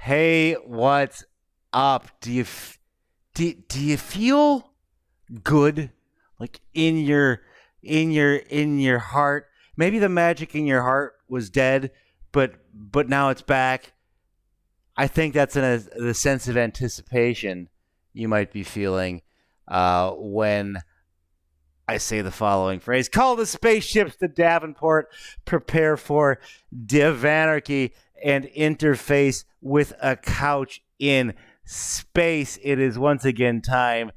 Hey, what's up? Do you feel good, like in your heart? Maybe the magic in your heart was dead, but now it's back. I think that's the sense of anticipation you might be feeling when I say the following phrase: "Call the spaceships to Davenport. Prepare for divanarchy and interface with a couch in space." It is once again time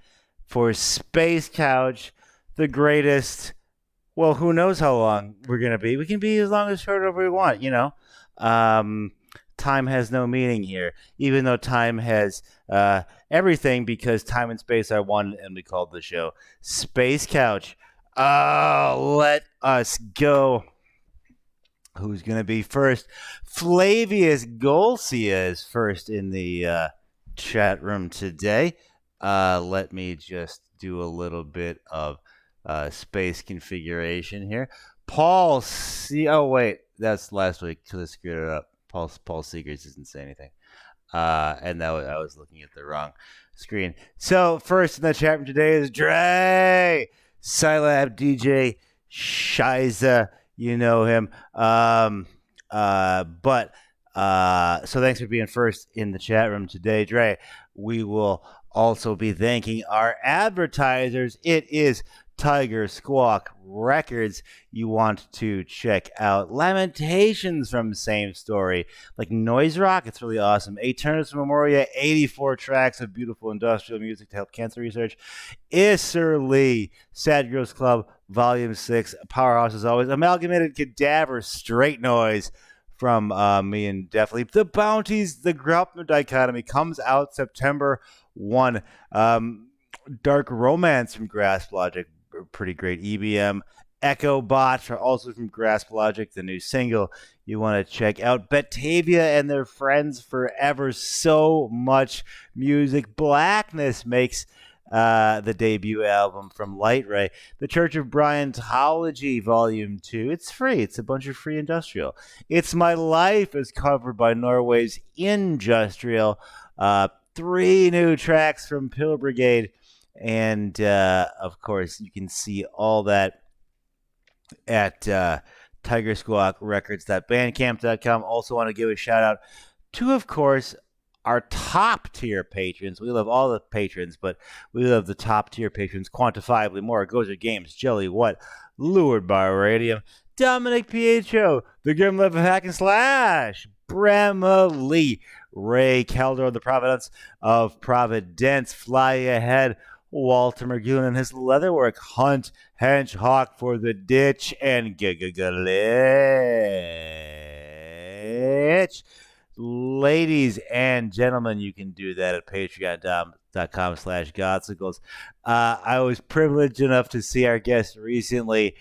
for Space Couch, the greatest. Well, who knows how long we're gonna be? We can be as long as short as we want. Um, Time has no meaning here, even though time has everything, because time and space are one, and we called the show Space Couch. Let us go. Who's going to be first? Flavius Golcia is first in the chat room today. Let me just do a little bit of space configuration here. Paul C. Oh, wait. That's last week, so I screwed it up. Paul Seegers doesn't say anything. And I was looking at the wrong screen. So first in the chat room today is Dre, Scilab DJ, Shiza. You know him. So thanks for being first in the chat room today, Dre. We will also be thanking our advertisers. It is Tiger Squawk Records. You want to check out Lamentations from Same Story, like Noise Rock. It's really awesome. Aeternus Memoria, 84 tracks of beautiful industrial music to help cancer research. Isser Lee, Sad Girls Club, Volume 6, Powerhouse as always. Amalgamated Cadaver, Straight Noise from me and Definitely. The Bounties, The Graupen Dichotomy comes out September 1. Dark Romance from Grasp Logic, pretty great. EBM. Echo Bot, also from Grasp Logic, the new single you want to check out. Batavia and Their Friends Forever, so much music. Blackness makes the debut album from Light Ray. The Church of Bryantology, Volume 2. It's free. It's a bunch of free industrial. It's My Life is covered by Norway's Industrial. 3 new tracks from Pill Brigade. And, of course, you can see all that at tigersquawkrecords.bandcamp.com. Also want to give a shout-out to, of course, our top-tier patrons. We love all the patrons, but we love the top-tier patrons quantifiably more. Gozer Games, Jelly What, Lured by Radium, Dominic Pietro, The Grim Life of Hack and Slash, Brema Lee, Ray Calder, The Providence of Providence, Fly Ahead, Walter Mergulin and his leatherwork, Hunt Hench Hawk for the Ditch, and Gigaglitch. Ladies and gentlemen, you can do that at patreon.com/godsicles. I was privileged enough to see our guest recently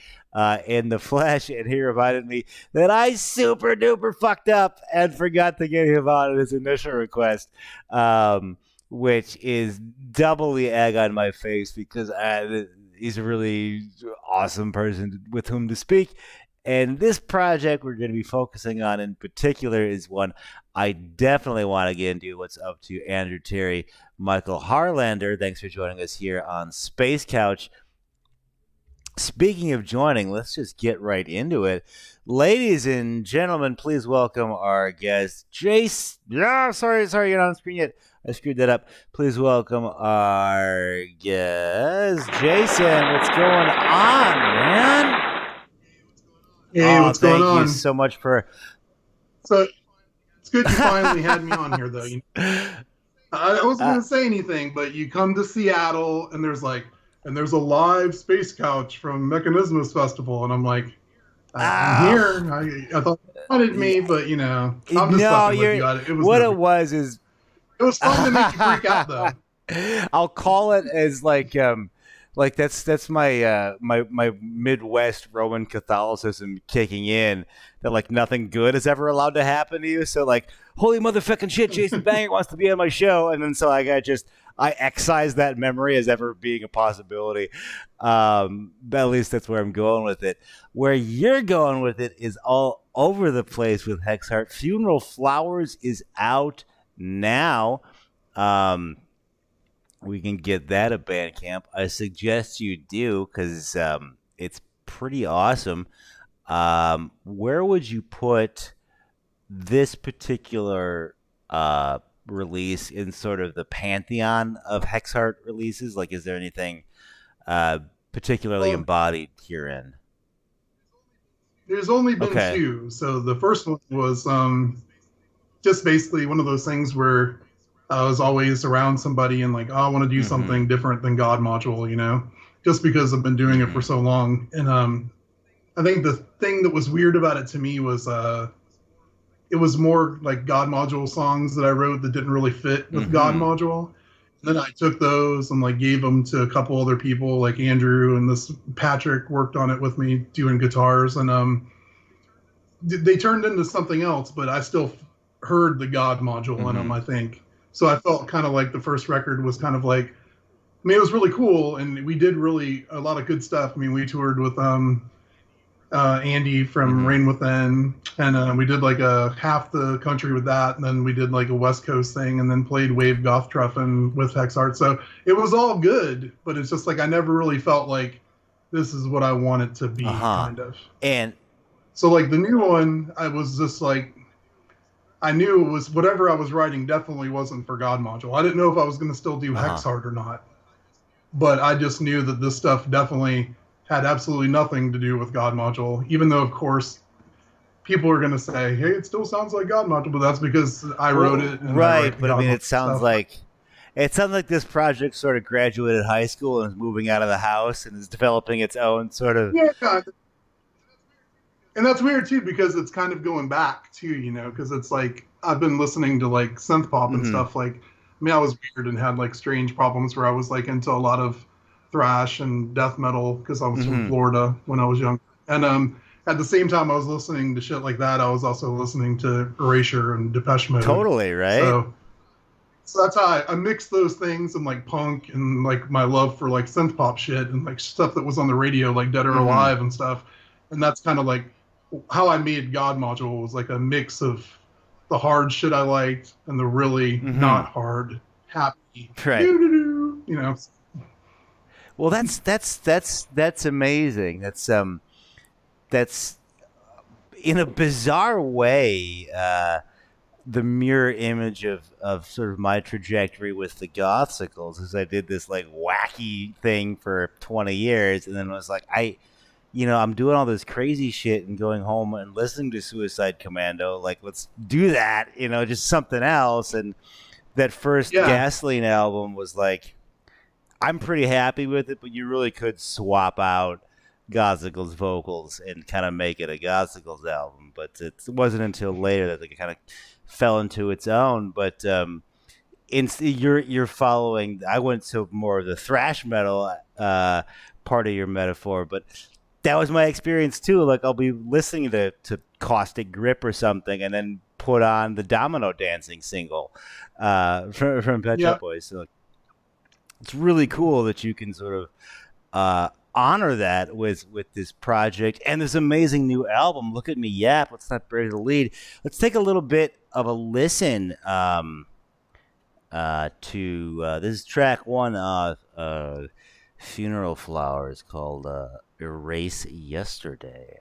in the flesh, and he reminded me that I super duper fucked up and forgot to get him on his initial request, which is doubly egg on my face because he's a really awesome person with whom to speak. And this project we're going to be focusing on in particular is one I definitely want to get into. What's up to Andrew Terry, Michael Harlander. Thanks for joining us here on Space Couch. Speaking of joining, let's just get right into it. Ladies and gentlemen, please welcome our guest, Jason. Yeah, sorry, you're not on screen yet. I screwed that up. Please welcome our guest, Jason. What's going on, man? Hey, what's going on? Thank you so much for... So, it's good you finally had me on here, though. I wasn't going to say anything, but you come to Seattle, and there's a live Space Couch from Mechanismus Festival, and I'm like, I'm here. I thought you wanted me, but, I'm just fucking with you. It was fun to make you freak out, though. I'll call it as like that's my my Midwest Roman Catholicism kicking in, that like nothing good is ever allowed to happen to you. So like, holy motherfucking shit, Jasyn Bangert wants to be on my show, and then so I excise that memory as ever being a possibility. At least that's where I'm going with it. Where you're going with it is all over the place with HEXHEART. Funeral Flowers is out Now, um, we can get that at Bandcamp. I suggest you do because it's pretty awesome. Where would you put this particular release in sort of the pantheon of HEXHEART releases? Like, is there anything uh, particularly Well, embodied herein? there's only been Okay. two. So the first one was just basically one of those things where I was always around somebody and like, oh, I want to do Mm-hmm. something different than God module, just because I've been doing it for Mm-hmm. so long. And I think the thing that was weird about it to me was it was more like God module songs that I wrote that didn't really fit with God Mm-hmm. module. And then I took those and like gave them to a couple other people, like Andrew and this Patrick worked on it with me doing guitars, and they turned into something else. But I still heard the God module in them, Mm-hmm. I think. So I felt kind of like the first record was kind of like, I mean, it was really cool, and we did really a lot of good stuff. I mean, we toured with Andy from Mm-hmm. Rain Within, and we did like a half the country with that, and then we did like a West Coast thing, and then played Wave Goth Truffin with HEXHEART. So it was all good, but it's just like I never really felt like this is what I want it to be, Uh-huh. kind of. And So like the new one, I was just like I knew it was whatever I was writing definitely wasn't for God module. I didn't know if I was going to still do uh-huh. HEXHEART or not, but I just knew that this stuff definitely had absolutely nothing to do with God module, even though of course people are going to say, hey, it still sounds like God module, but that's because I wrote Well, it and I right, write the but I God mean, module stuff. it sounds like this project sort of graduated high school and is moving out of the house and is developing its own sort of. Yeah, and that's weird too because it's kind of going back too, because it's like I've been listening to like synth pop and Mm-hmm. stuff. Like, I mean, I was weird and had like strange problems where I was like into a lot of thrash and death metal because I was from Mm-hmm. Florida when I was young, and at the same time I was listening to shit like that. I was also listening to Erasure and Depeche Mode, Totally right. so. So that's how I mixed those things and like punk and like my love for like synth pop shit and like stuff that was on the radio, like Dead or Mm-hmm. Alive and stuff. And that's kind of like how I made God module was like a mix of the hard shit I liked and the really Mm-hmm. not hard, happy, Right. doo doo doo. Well, that's amazing. That's in a bizarre way. The mirror image of sort of my trajectory with the gothsicles is I did this like wacky thing for 20 years and then was like I'm doing all this crazy shit and going home and listening to Suicide Commando, like let's do that, just something else. And that first Yeah, Gasoline album was like, I'm pretty happy with it, but you really could swap out Gothsicles vocals and kind of make it a Gothsicles album. But it wasn't until later that it kind of fell into its own. But you're following. I went to more of the thrash metal part of your metaphor, but that was my experience too. Like I'll be listening to Caustic Grip or something, and then put on the Domino Dancing single from Pet yeah, Shop Boys. So it's really cool that you can sort of honor that with this project and this amazing new album. Look at me yap. Let's not bury the lead. Let's take a little bit of a listen to this is track one of Funeral Flowers called Erase Yesterday.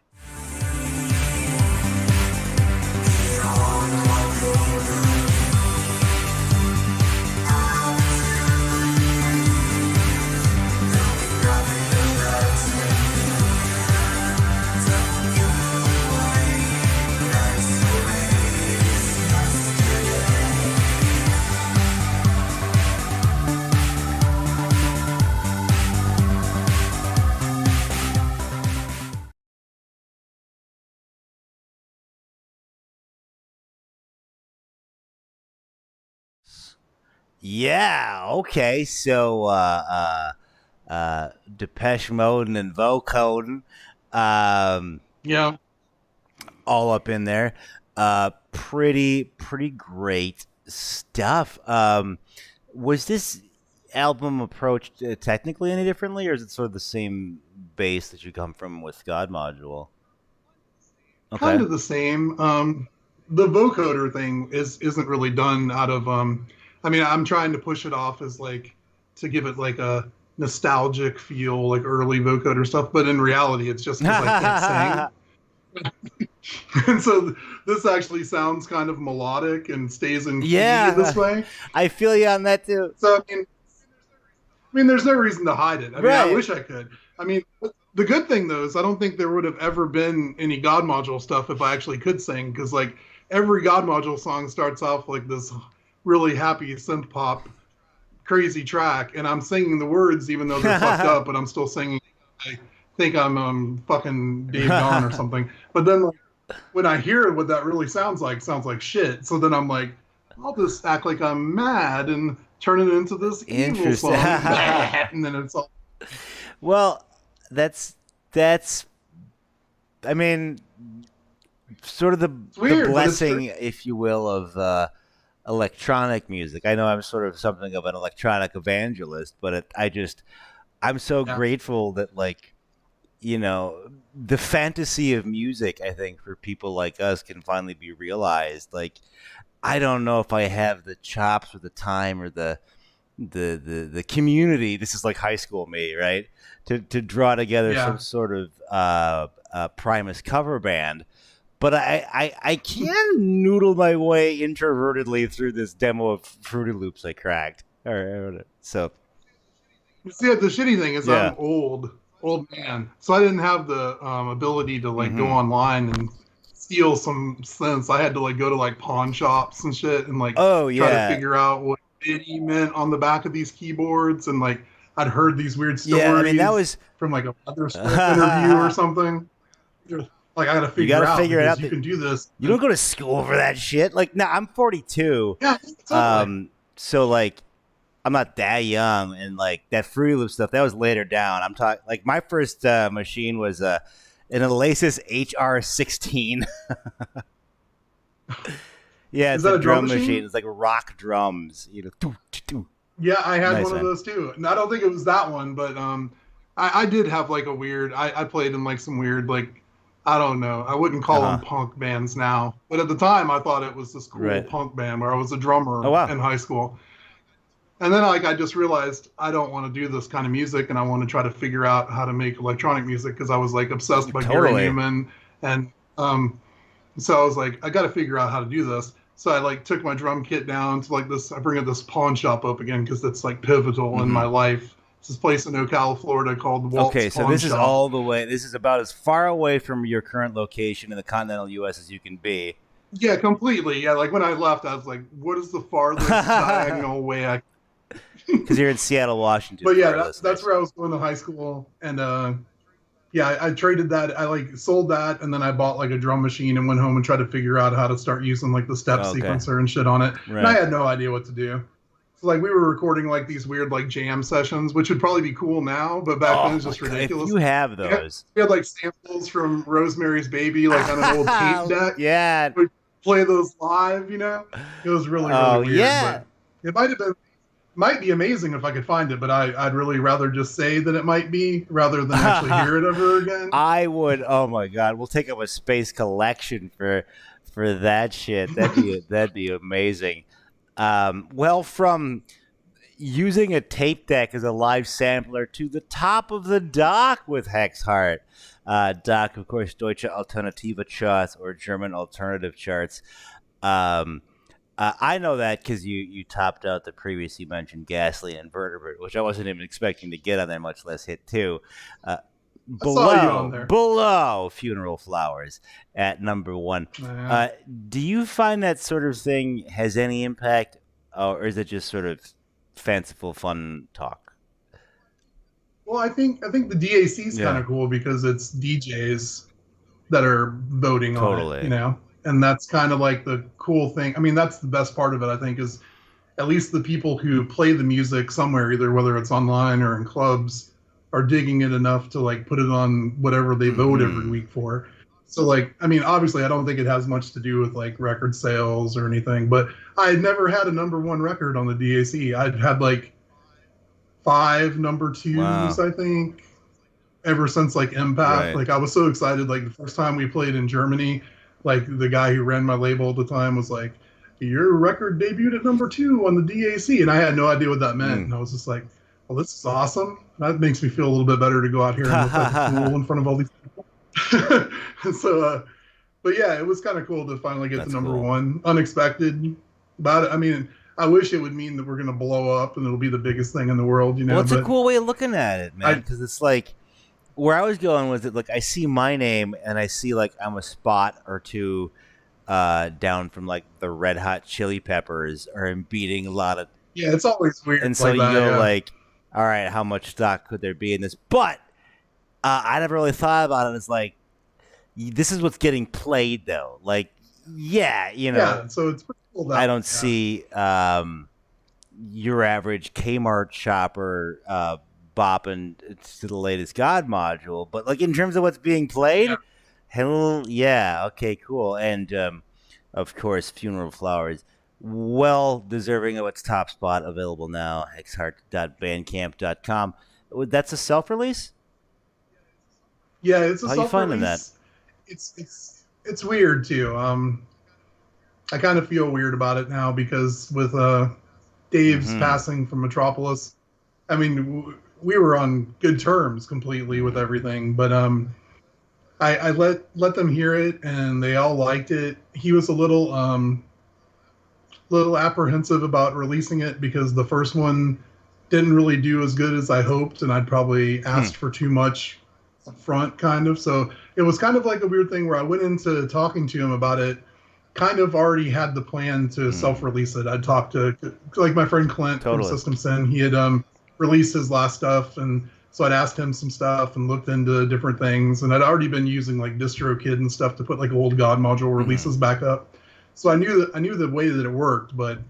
Yeah, okay. So Depeche Mode and Vocoding, um, yeah. all up in there. Pretty great stuff. Was this album approached technically any differently, or is it sort of the same base that you come from with God Module? Kind Okay. of the same. the vocoder thing isn't really done out of I mean, I'm trying to push it off as like to give it like a nostalgic feel, like early vocoder stuff, but in reality it's just because I can't sing. And so this actually sounds kind of melodic and stays in key this Yeah, way. I feel you on that too. So I mean, there's no reason to hide it. I mean, I Right. wish I could. I mean, the good thing though is I don't think there would have ever been any God module stuff if I actually could sing, because like every God module song starts off like this really happy synth pop crazy track, and I'm singing the words even though they're fucked up, but I'm still singing. I think I'm fucking Dave Gahan or something. But then like, when I hear what that really sounds like shit. So then I'm like, I'll just act like I'm mad and turn it into this evil Interesting. song, and then it's all. Well, that's I mean, sort of It's the weird, but it's blessing, true. if you will, of electronic music. I know I'm sort of something of an electronic evangelist, but I'm so Yeah. grateful that, like, the fantasy of music, I think, for people like us can finally be realized. Like, I don't know if I have the chops or the time or the community. This is like high school me, right? To draw together some Yeah. sort of Primus cover band. But I can noodle my way introvertedly through this demo of Fruity Loops I cracked. All right, so See, the shitty thing is yeah. I'm old man, so I didn't have the ability to like go Hmm. online and steal some synths. I had to like go to like pawn shops and shit and like Oh try to yeah, figure out what MIDI meant on the back of these keyboards. And like I'd heard these weird yeah. I mean, that stories was from like a Mother Smith interview or something. Like I got to you got figure to out figure it because out you that can do this. you don't go to school for that shit. Like, nah, I'm 42. Yeah, totally. So like I'm not that young, and like that Fruity Loop stuff that was later down. I'm talking like my first machine was an Elasis HR16. Yeah, Is it's a that a drum drum machine. machine? It's like rock drums. Doo, doo, doo. Yeah, I had Nice one of man. those too. And I don't think it was that one, but I did have like a weird. I played in like some weird like I don't know. I wouldn't Uh call them huh. punk bands now, but at the time I thought it was this cool Right. punk band where I was a Oh drummer wow. in high school. And then like I just realized I don't want to do this kind of music, and I want to try to figure out how to make electronic music because I was like obsessed by Gary Totally. Newman, and so I was like, I got to figure out how to do this. So I like took my drum kit down to like this. I bring up this pawn shop up again because that's like pivotal in Hmm. my life. It's this place in Ocala, Florida called Walt's Okay, so Pawn this is Shop. all the way. This is about as far away from your current location in the continental U.S. as you can be. Yeah, completely. Yeah, like when I left, I was like, what is the farthest Because diagonal way I? you're in Seattle, Washington, But for yeah, our that's listeners. where I was going to high school, and yeah, I traded that. I like sold that, and then I bought like a drum machine and went home and tried to figure out how to start using like the step Okay. sequencer and shit on it. And I Right. had no idea what to do. So like we were recording like these weird like jam sessions, which would probably be cool now, but back then Oh it's my just god! If you ridiculous. have We had, those, we had like samples from Rosemary's Baby like on an old tape deck. yeah. We'd play those live, you know. It was really Oh weird, but yeah. it might be amazing if I could find it, but I'd really rather just say that it might be rather than actually hear it ever again. I would. Oh my god! We'll take up a space collection for that shit. That'd be amazing. Well, from using a tape deck as a live sampler to the top of the dock with HEXHEART. Dock, of course, Deutsche Alternative Charts or German Alternative Charts. Um, I know that because you topped out the previously mentioned Gasoline and Vertebrate, which I wasn't even expecting to get on there, much less hit two. Uh, I saw you on there. below Funeral Flowers at number one. Yeah. Do you find that sort of thing has any impact, or is it just sort of fanciful fun talk? Well, I think the DAC is kind Yeah, of cool because it's DJs that are voting on it, you totally. know, and that's kind of like the cool thing. I mean, that's the best part of it. I think is at least the people who play the music somewhere, either whether it's online or in clubs, are digging it enough to like put it on whatever they vote every Hmm. week for. So like, I mean, obviously, I don't think it has much to do with like record sales or anything, but I had never had a number one record on the DAC. I'd had like five number twos, Wow. I think, ever since like Empath. Right. Like I was so excited. Like the first time we played in Germany, like the guy who ran my label at the time was like, your record debuted at number 2 on the DAC, and I had no idea what that meant, Mm. and I was just like, well, this is awesome. That makes me feel a little bit better to go out here and look like a fool in front of all these people. so, but yeah, it was kind of cool to finally get to That's number cool. 1. Unexpected, but I mean, I wish it would mean that we're going to blow up and it'll be the biggest thing in the world, you Well, know. it's a But cool way of looking at it, man, I, because it's like where I was going was that like I see my name and I see like I'm a spot or two down from like the Red Hot Chili Peppers or I'm beating a lot of, yeah, it's always weird and so like you that. go Yeah, like, all right, how much stock could there be in this? But I never really thought about it as like this is what's getting played though. Like, yeah, yeah. So it's pretty cool that I way, don't yeah. see your average Kmart shopper bopping to the latest God module, but like in terms of what's being Yeah. played, hell yeah, okay, cool, and of course, Funeral Flowers, well deserving of its top spot, available now, hexheart.bandcamp.com. That's a self-release. Yeah, it's a How you finding that? self-release. It's weird too. I kind of feel weird about it now because with Dave's Mm-hmm. passing from Metropolis, I mean, we were on good terms completely with Mm-hmm. everything, but I let them hear it and they all liked it. He was a little apprehensive about releasing it because the first one didn't really do as good as I hoped, and I'd probably Hmm. asked for too much up front, kind of. So it was kind of like a weird thing where I went into talking to him about it, kind of already had the plan to Mm. self-release it. I'd talked to like my friend Clint from Totally. System Sin. He had released his last stuff, and so I'd asked him some stuff and looked into different things. And I'd already been using like DistroKid and stuff to put like old God module Mm-hmm. releases back up. So I knew the way that it worked, but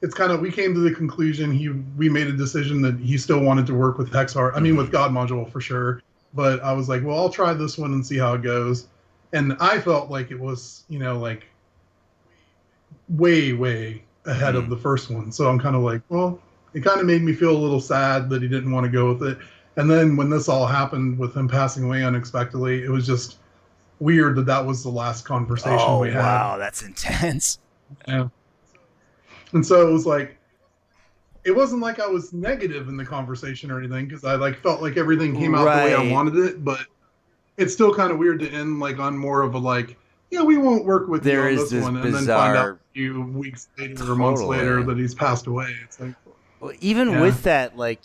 it's kind of we came to the conclusion we made a decision that he still wanted to work with HEXHEART. I mean Mm-hmm. with God module for sure. But I was like, well, I'll try this one and see how it goes. And I felt like it was, like way ahead of Mm. the first one. So I'm kind of like, well, it kind of made me feel a little sad that he didn't want to go with it. And then when this all happened with him passing away unexpectedly, it was just weird that that was the last conversation Oh we had. wow, that's intense. Yeah. And so it was like, it wasn't like I was negative in the conversation or anything because I like felt like everything came out the way I Right. wanted it, but it's still kind of weird to end like on more of a like, yeah, we won't work with you There on is this this one, and then find out bizarre, a few weeks later or months later totally. that he's passed away. It's like, Well, even yeah, with that, like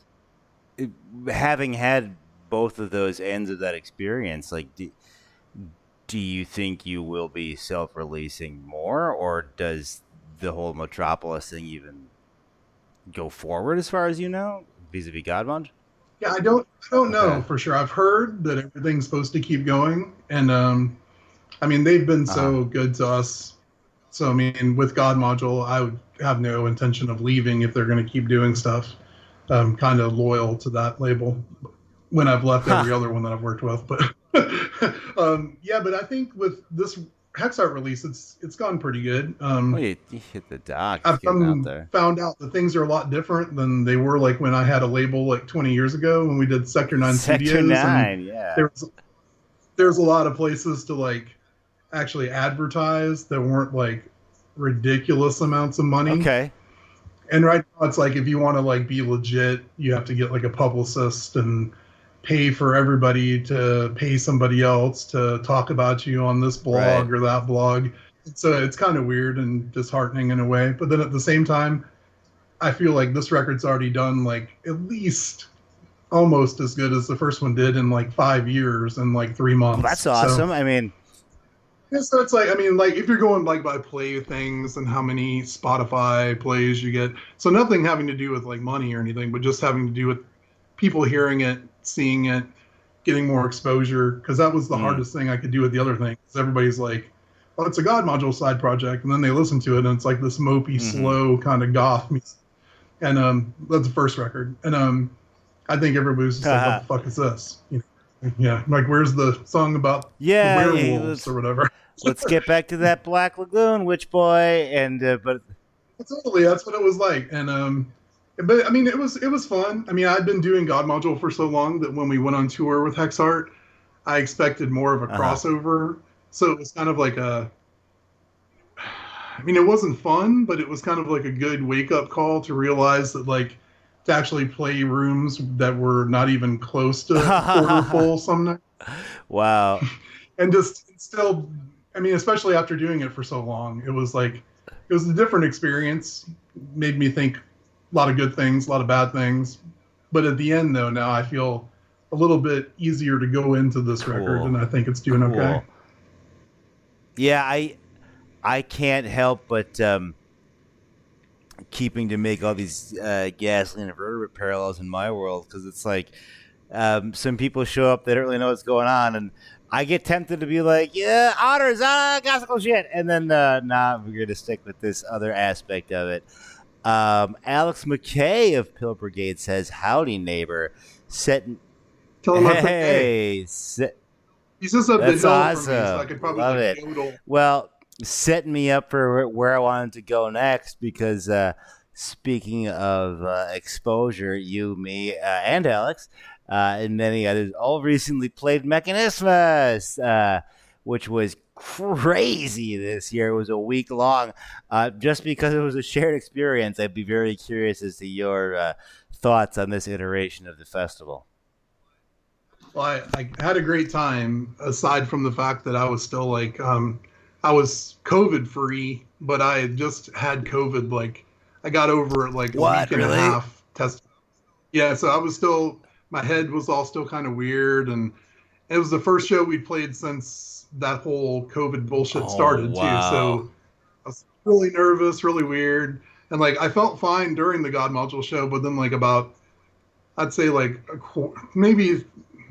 having had both of those ends of that experience, like, do you think you will be self-releasing more, or does the whole Metropolis thing even go forward as far as you know, vis-a-vis Godmund? yeah. I don't know Okay. for sure. I've heard that everything's supposed to keep going, and I mean they've been Uh huh. so good to us. So I mean, with God module, I would have no intention of leaving if they're going to keep doing stuff. I'm kind of loyal to that label when I've left every Ha. other one that I've worked with. But yeah, but I think with this Hex Art release, it's gone pretty good. Well, you hit the dock. It's I've getting out there. found out that things are a lot different than they were like when I had a label like 20 years ago when we did Sector 9 Sector Studios, and 9, yeah. there's a lot of places to like actually advertise that weren't like ridiculous amounts of money. Okay. And right now it's like if you want to like be legit, you have to get like a publicist and pay for everybody to pay somebody else to talk about you on this Right. blog or that blog. So it's kind of weird and disheartening in a way. But then at the same time, I feel like this record's already done like at least almost as good as the first one did in like 5 years and like three Well, that's months. So awesome. I mean, yeah, so it's like I mean, like if you're going like by play things and how many Spotify plays you get, so nothing having to do with like money or anything, but just having to do with people hearing it, seeing it, getting more exposure. Because that was the mm, hardest thing I could do with the other thing. Because everybody's like, "Oh, it's a God module side project," and then they listen to it, and it's like this mopey, mm-hmm. slow kind of goth music. And that's the first record. And I think everybody's just like, "What the fuck is this?" Yeah, like where's the song about the Yeah, yeah, werewolves or whatever? let's get back to that Black Lagoon, Witch Boy, and but Totally, that's what it was like. And but I mean, it was fun. I mean, I'd been doing God Module for so long that when we went on tour with HexHeart, I expected more of a uh huh. crossover. So it was kind of like a, I mean, it wasn't fun, but it was kind of like a good wake up call to realize that like to actually play rooms that were not even close to a quarter full some nights, Wow. and just still, I mean, especially after doing it for so long, it was like it was a different experience. Made me think a lot of good things, a lot of bad things, but at the end though, now I feel a little bit easier to go into this record, and Cool. I think it's doing okay. Cool. Yeah, I can't help but keeping to make all these gasoline and vertebrate parallels in my world because it's like some people show up they don't really know what's going on and I get tempted to be like, yeah, otters, gospel shit, and then nah, we're gonna stick with this other aspect of it. Alex McKay of Pill Brigade says, "Howdy, neighbor." Setting, Tell him I said, hey, hey, he's just up the that's hill from me, so I awesome. could probably Love like it. yodel. Well, setting me up for where I wanted to go next because speaking of exposure, you, me, and Alex, and many others all recently played Mechanismus, which was crazy this year. It was a week long. Just because it was a shared experience, I'd be very curious as to your thoughts on this iteration of the festival. Well, I had a great time aside from the fact that I was still like I was COVID free, but I had just had COVID. Like I got over it like a What, week and a really? half test. Yeah, so I was still, my head was all still kind of weird, and it was the first show we played since that whole COVID bullshit Oh, started too. wow. So I was really nervous, really weird, and like I felt fine during the God Module show, but then like about I'd say like maybe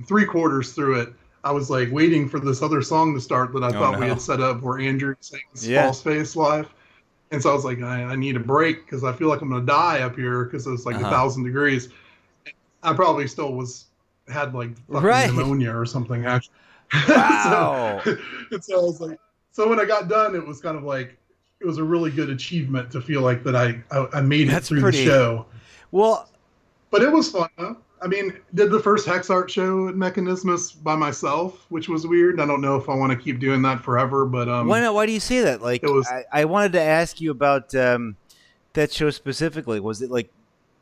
three quarters through it, I was like waiting for this other song to start that I Oh, thought we had no. set up where Andrew sings Yeah. False Face live. And so I was like, I need a break because I feel like I'm going to die up here because it's like Uh a huh. thousand degrees. I probably still had like fucking Right. pneumonia or something actually. so, Wow. and so I was like, so when I got done, it was kind of like, it was a really good achievement to feel like that I made it That's through the pretty. show. Well, But it was fun. Huh? I mean, did the first HEXHEART show at Mechanismus by myself, which was weird. I don't know if I want to keep doing that forever, but why not? Why do you say that? it Like, was. I wanted to ask you about that show specifically. Was it like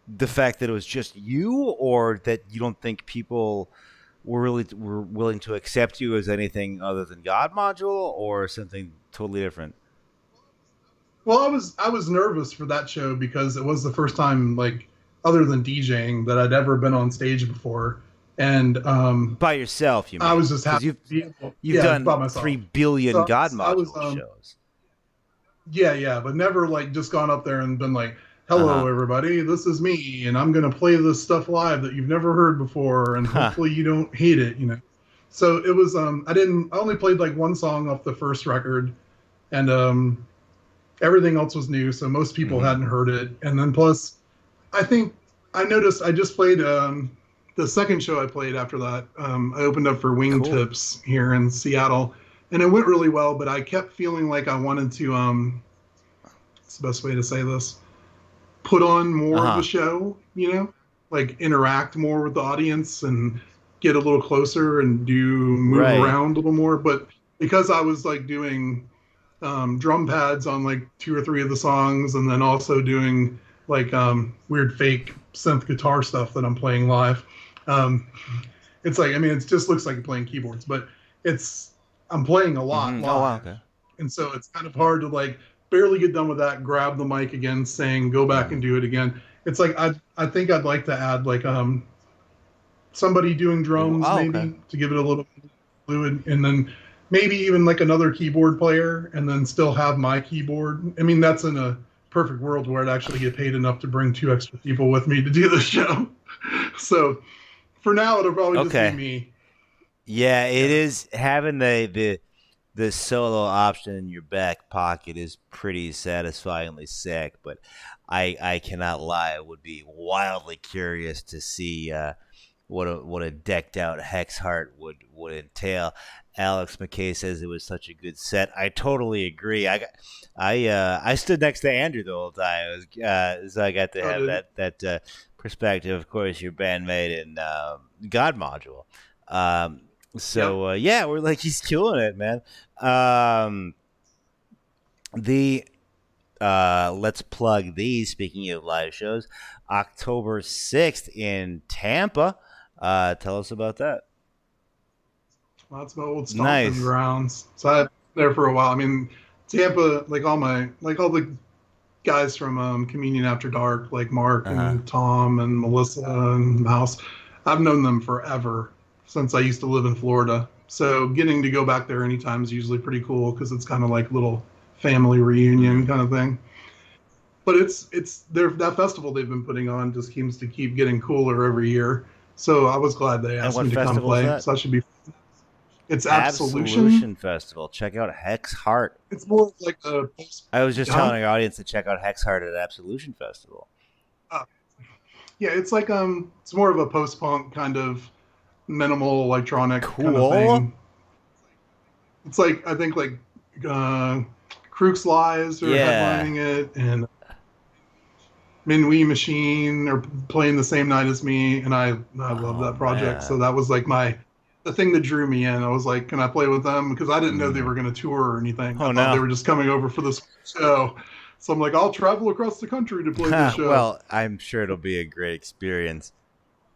the fact that it was just you, or that you don't think people were willing to accept you as anything other than God module, or something totally different? Well, I was nervous for that show because it was the first time, like, other than DJing, that I'd ever been on stage before, and By yourself, you I mean? was just Because happy to be able. you've Yeah, by done myself. 3 billion So God I was module shows. yeah, yeah, but never like just gone up there and been like, Uh "Hello, everybody, this is me, and I'm gonna play this stuff live that you've never heard before, and huh. hopefully you don't hate it." So it was. I only played like one song off the first record, and everything else was new, so most people hmm hadn't heard it. And then plus, I think I noticed I just played the second show I played after that. I opened up for Cool. Wingtips here in Seattle, and it went really well. But I kept feeling like I wanted to. What's the best way to say this? Put on Uh more of a huh. show, like interact more with the audience and get a little closer and do move Right. around a little more. But because I was like doing drum pads on like two or three of the songs, and then also doing like weird fake synth guitar stuff that I'm playing live. Um, it's like, I mean, it just looks like you're playing keyboards, but it's I'm playing a lot Oh wow. live, Okay. and so it's kind of hard to like barely get done with that, grab the mic again, saying go back and hmm do it again. It's like I think I'd like to add like somebody doing drums Oh okay. maybe to give it a little fluid, and then maybe even like another keyboard player, and then still have my keyboard. I mean, that's in a perfect world where I'd actually get paid enough to bring two extra people with me to do the show. So for now, it'll probably just be Okay. me. Yeah, it Yeah. is having the solo option in your back pocket is pretty satisfyingly sick, but I cannot lie, I would be wildly curious to see what a decked out Hex Heart would entail. Alex McKay says it was such a good set. I totally agree. I stood next to Andrew the whole time. So I got to Oh, have did that perspective. Of course, your bandmate in God Module. Um, Yep. So yeah, we're like he's killing it, man. Um, the let's plug these. Speaking of live shows, October 6th in Tampa. Tell us about that. Well, that's my old stomping Nice. grounds. So I there for a while. I mean, Tampa, like all the guys from Communion After Dark, like Mark Uh huh. and Tom and Melissa and Mouse. I've known them forever since I used to live in Florida. So getting to go back there anytime is usually pretty cool because it's kind of like little family reunion Mm-hmm. kind of thing. But it's that festival they've been putting on just seems to keep getting cooler every year. So I was glad they And asked what me to come festival is play. that? So I should be. It's Absolution. Absolution Festival. Check out HEXHEART. It's more of like a I was just huh? telling our audience to check out HEXHEART at Absolution Festival. Uh, yeah, it's like it's more of a post punk kind of minimal electronic kind of Cool. thing. It's like I think like uh Crooks Lies are Yeah. headlining it, and Minwee Machine are playing the same night as me, and I love Oh that project. So man. that was like the thing that drew me in. I was like, can I play with them? Because I didn't know they Mm. were going to tour or anything. I Oh thought they no. were just coming over for this show. So I'm like, I'll travel across the country to play this show. Well, I'm sure it'll be a great experience.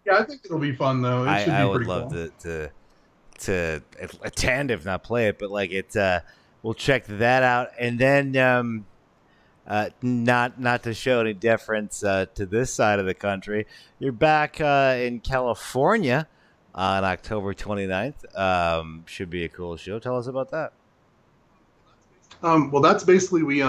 Yeah, I think it'll be fun though. It should I be would pretty love cool. to attend if not play it, but like we'll check that out, and then not to show any deference to this side of the country, you're back in California on October 29th. Should be a cool show. Tell us about that. Well, that's basically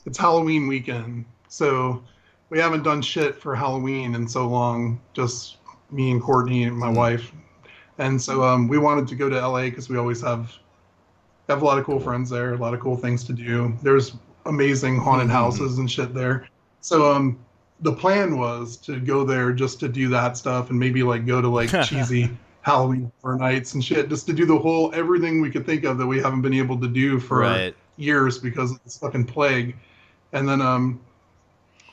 it's Halloween weekend, so we haven't done shit for Halloween in so long. Just me and Courtney and my Mm, wife, and so we wanted to go to LA because we always have a lot of cool cool. friends there, a lot of cool things to do. There's amazing haunted houses and shit there. So the plan was to go there just to do that stuff and maybe like go to like cheesy Halloween Horror Nights and shit, just to do the whole everything we could think of that we haven't been able to do for Right. years because of this fucking plague. And then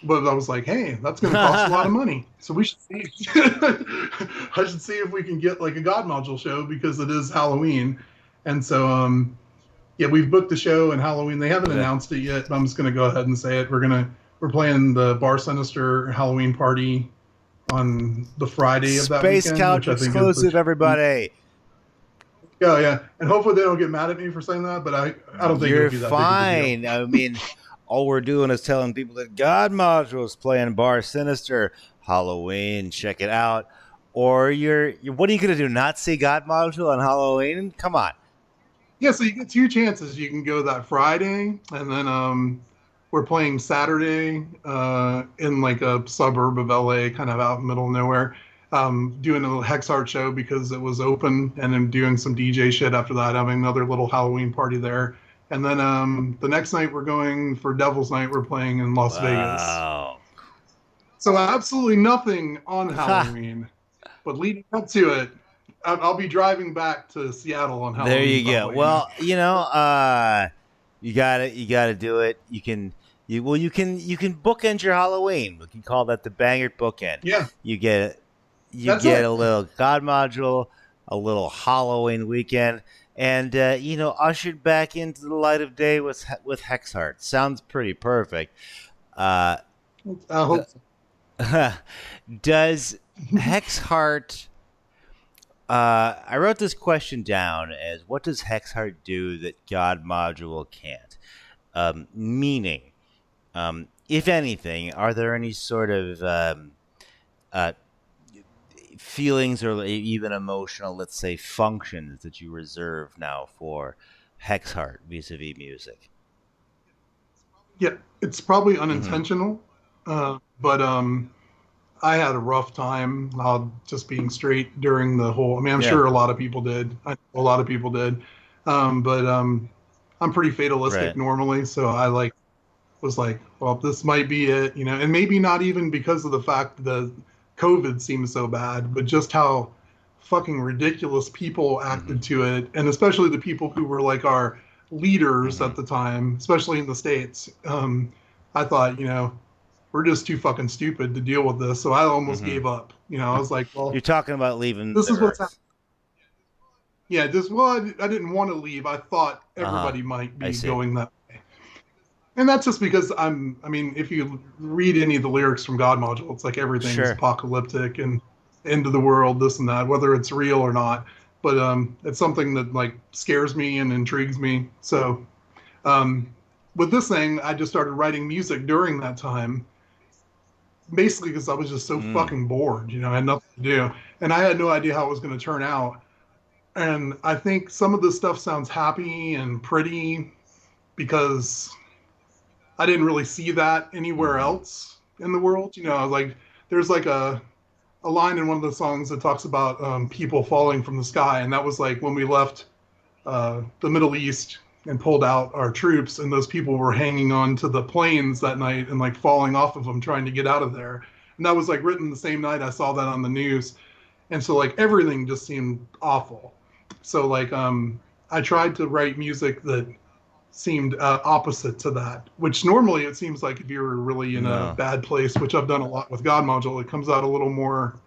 but I was like, hey, that's going to cost a lot of money. So we should see. I should see if we can get like a God module show because it is Halloween. And so yeah, we've booked the show and Halloween. They haven't Okay. announced it yet, but I'm just gonna go ahead and say it. We're playing the Bar Sinister Halloween party on the Friday of that Space weekend, Couch which I think is exclusive, everybody. yeah, yeah. And hopefully they don't get mad at me for saying that, but I don't think it'll You're be that big of a deal. fine. I mean, all we're doing is telling people that God Module's playing Bar Sinister Halloween. Check it out. Or you're what are you gonna do? Not see God Module on Halloween? Come on. Yeah, so you get two chances. You can go that Friday, and then we're playing Saturday in like a suburb of LA, kind of out in the middle of nowhere. Doing a little Hex Art show because it was open, and then doing some DJ shit after that, having another little Halloween party there. And then the next night we're going for Devil's Night. We're playing in Las Vegas. Wow. So absolutely nothing on Ha. Halloween, but leading up to it, I'll be driving back to Seattle on There Halloween you go. probably. You know. Well, you gotta do it. You can bookend your Halloween. We can call that the Bangert bookend. Yeah, You get you that's get it. a little God module, a little Halloween weekend, and ushered back into the light of day with Hexheart. Sounds pretty perfect. Uh, I hope so. does Hexheart? I wrote this question down as what does Hexheart do that God module can't? Meaning, if anything, are there any sort of uh, feelings or even emotional, let's say, functions that you reserve now for Hexheart vis-a-vis music? Yeah, it's probably Mm-hmm. unintentional, but I had a rough time just being straight during the whole. I mean, I'm Yeah. sure a lot of people did. I know a lot of people did, but I'm pretty fatalistic Right. normally, so I like was like, well, this might be it, you know, and maybe not even because of the fact that COVID seems so bad, but just how fucking ridiculous people Mm-hmm. acted to it, and especially the people who were like our leaders Mm-hmm. at the time, especially in the states. I thought, you know, we're just too fucking stupid to deal with this, so I almost Mm-hmm. gave up. You know, I was like, You're well, talking about leaving this the is what's happening. Earth. Yeah, just well, I didn't want to leave. I thought Uh-huh. everybody might I be see. going that way, and that's just because I mean, if you read any of the lyrics from God Module, it's like everything's Sure. apocalyptic and end of the world, this and that, whether it's real or not. But it's something that like scares me and intrigues me. So um, with this thing, I just started writing music during that time, basically because I was just so Mm. fucking bored. You know, I had nothing to do, and I had no idea how it was going to turn out. And I think some of this stuff sounds happy and pretty because I didn't really see that anywhere Mm-hmm. else in the world. You know, like there's like a line in one of the songs that talks about people falling from the sky, and that was like when we left the Middle East and pulled out our troops, and those people were hanging on to the planes that night and like falling off of them trying to get out of there. And that was like written the same night I saw that on the news, and so like everything just seemed awful. So like I tried to write music that seemed opposite to that, which normally it seems like if you're really in a No. bad place, which I've done a lot with God Module, it comes out a little more